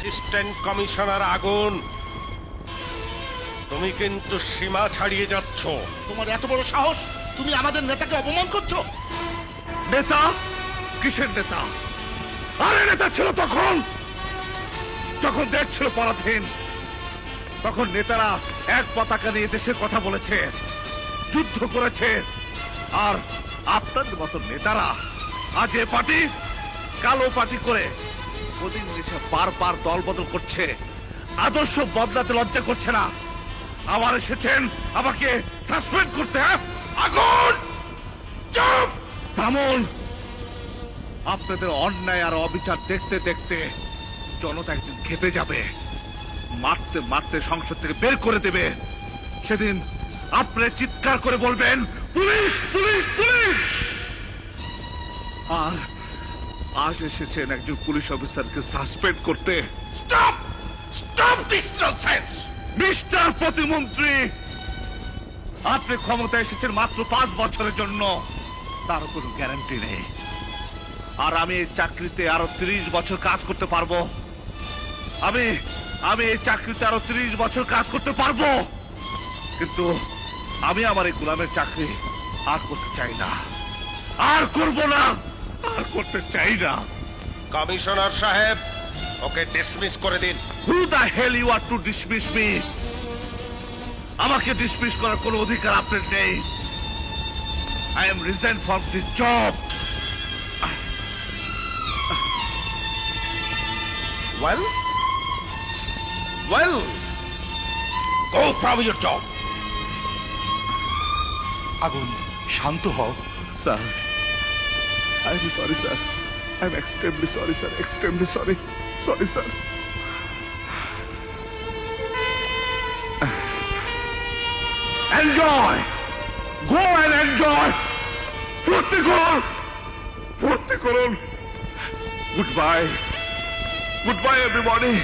Assistant commissioner আগুন, তুমি কিন্তু সীমা ছাড়িয়ে যাচ্ছ। তোমার এত বড় সাহস, তুমি আমাদের নেতাকে অপমান করছো। নেতা? কিসের নেতা? আরে নেতা ছিল তখন যখন দেশ ছিল পরাধীন। তখন নেতারা এক পতাকা নিয়ে দেশের কথা বলেছে, যুদ্ধ করেছে। আর আপনাদের মতো নেতারা আজ এ পার্টি কালো পার্টি করে ওদিন দেশে বারবার দল বদল করছে, আদর্শ বদলাতে লজ্জা করছে না। আবার এসেছেন আমাকে সাসপেন্ড করতে। আগুন! চুপ! থামুন! আপনাদের অন্যায় আর অবিচার দেখতে দেখতে জনতা একদিন খেপে যাবে, মারতে মারতে সংসদ থেকে বের করে দেবে। সেদিন আপনি চিৎকার করে বলবেন, পুলিশ পুলিশ পুলিশ! আর আজ এসেছেন একজন পুলিশ অফিসারকে সাসপেন্ড করতে। Stop! Stop this nonsense! Mister প্রতিমন্ত্রী, আপনি ক্ষমতা এসেছেন মাত্র 5 বছরের জন্য, তার কোনো গ্যারান্টি নেই। আর আমি এই চাকরিতে আরো 30 বছর কাজ করতে পারবো। আমি এই চাকরিতে আরো 30 বছর কাজ করতে পারবো, কিন্তু আমি আমার এই গোলামের চাকরি আর করতে চাই না, আর করব না, আর করতে চাই না। কমিশনার সাহেব, ওকে ডিসমিস করে দিন। Who the hell you are to dismiss me? আমাকে ডিসমিস করার কোনো অধিকার আপনার নেই। I am resigned from this job. Well, go from your job. আগুন, শান্ত হও। Sir, I am sorry, sir. I am extremely sorry, sir. Extremely sorry. Sorry, sir. Enjoy! Go and enjoy! ফুর্তি করুন! ফুর্তি করুন! Goodbye. Goodbye, everybody.